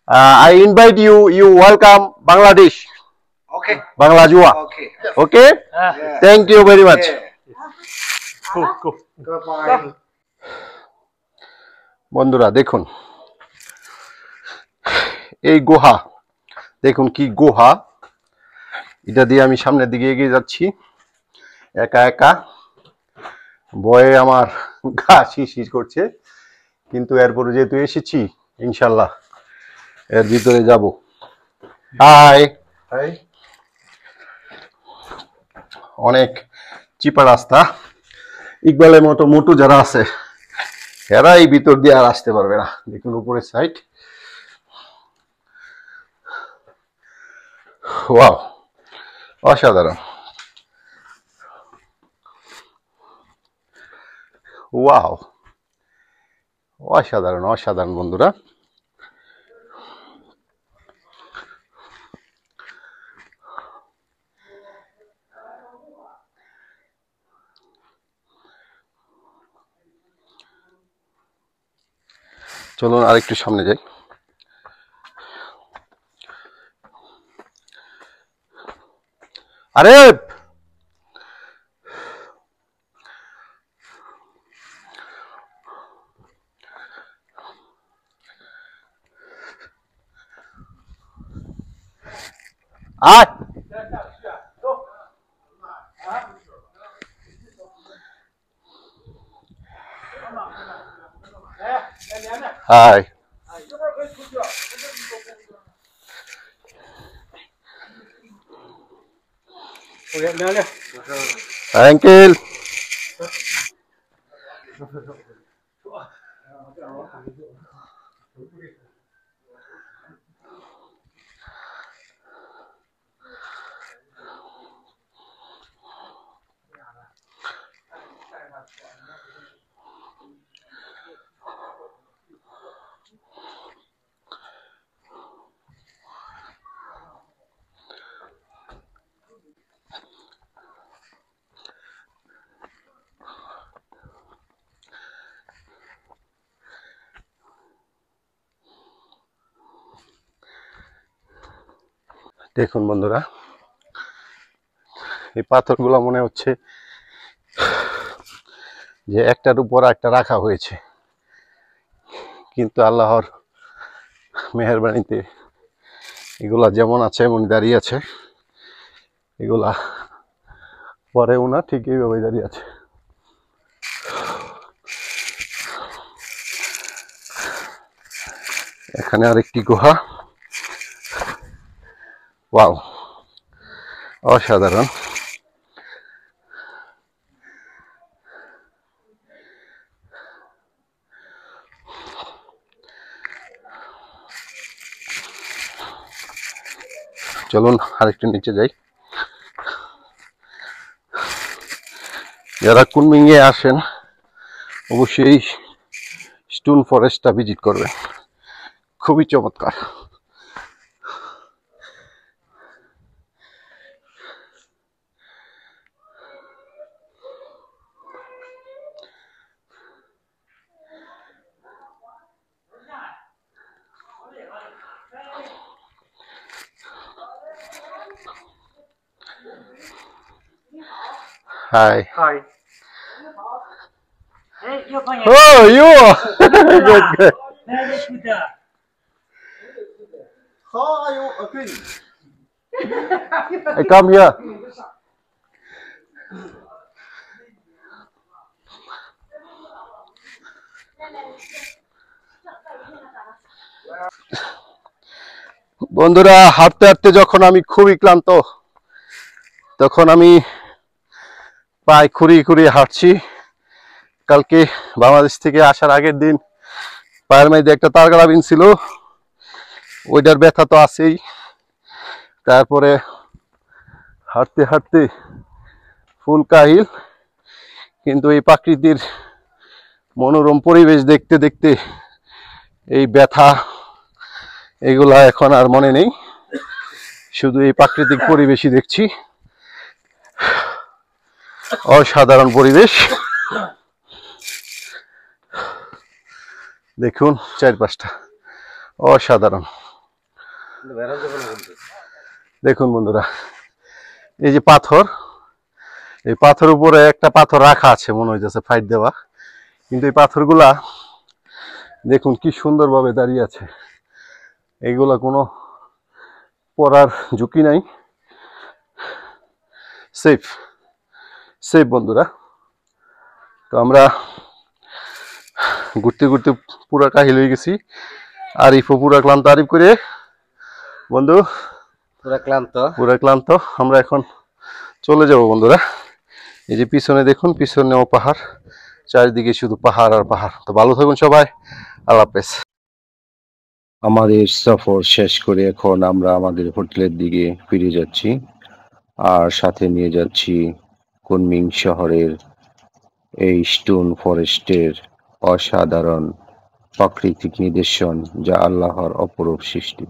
I invite you. You welcome Bangladesh. Okay. Bangla Jua. Okay. Okay. Yeah. Thank you very much. Goodbye. বন্ধুরা দেখুন এই গুহা দেখুন কি গুহা এটা দিয়ে আমি সামনের দিকে এগিয়ে যাচ্ছি একা একা ভয়ে আমার গা শিরশির করছে কিন্তু এরপরে যেহেতু এসেছি ইনশাআল্লাহ এর ভিতরে যাব হাই Hey. অনেক চিপা রাস্তা ইকবালের মতো মোটু যারা আছে এরা এই ভিতর দিয়ে আর আসতে পারবে না দেখুন উপরের সাইড ওয়াও অসাধারণ ওয়াও অসাধারণ অসাধারণ বন্ধুরা চলুন আরেকটু সামনে যাই আরে আয় হাই আঙ্কেল দেখুন বন্ধুরা এই পাথরগুলো মনে হচ্ছে যে একটার উপর একটা রাখা হয়েছে কিন্তু আল্লাহর মেহেরবানিতে এগুলা যেমন আছে এমন দাঁড়িয়ে আছে এগুলা পরেও না ঠিক এইভাবে দাঁড়িয়ে আছে এখানে আরেকটি গুহা ওয়াও অসাধারণ চলুন আরেকটু নিচে যাই যারা কুনমিংয়ে আসেন অবশ্যই স্টোন ফরেস্টটা ভিজিট করবেন খুবই চমৎকার Hi. Hi. Oh, you. Good, good. How are you agreeing? I come here. বন্ধুরা হাঁটতে হাঁটতে যখন আমি খুবই ক্লান্ত তখন আমি পায়ে খুঁড়িয়ে খুঁড়িয়ে হাঁটছি কালকে বাংলাদেশ থেকে আসার আগের দিন পায়ের মধ্যে একটা তারগাড়া বিন ছিল ওইটার ব্যথা তো আছেই তারপরে হাঁটতে হাঁটতে ফুল কাহিল কিন্তু এই প্রাকৃতির মনোরম পরিবেশ দেখতে দেখতে এই ব্যথা এগুলা এখন আর মনে নেই শুধু এই প্রাকৃতিক পরিবেশই দেখছি অসাধারণ পরিবেশ দেখুন চারপাশটা অসাধারণ। দেখুন বন্ধুরা, এই যে পাথর, এই পাথর উপরে একটা পাথর রাখা আছে, মনে হইতেছে ফাইট দেওয়া, কিন্তু এই পাথরগুলা দেখুন কি সুন্দরভাবে দাঁড়িয়ে আছে। এইগুলা কোনো পড়ার ঝুঁকি নাই, সেফ সেফ বন্ধুরা। তো আমরা ঘুরতে ঘুরতে পুরা কাহিল হয়ে গেছি। আরিফও পুরা ক্লান্ত। আরিফ করে বন্ধু পুরা ক্লান্ত। আমরা এখন চলে যাব বন্ধুরা। এই যে পিছনে দেখুন, পিছনেও পাহাড়, চারিদিকে শুধু পাহাড় আর পাহাড়। তো ভালো থাকুন সবাই, আল্লাহ হাফেজ। আমাদের সফর শেষ করে এখন আমরা আমাদের হোটেলের দিকে ফিরে যাচ্ছি, আর সাথে নিয়ে যাচ্ছি কুনমিং শহরের এই স্টোন ফরেস্টের অসাধারণ প্রাকৃতিক নিদর্শন, যা আল্লাহর অপরূপ সৃষ্টি।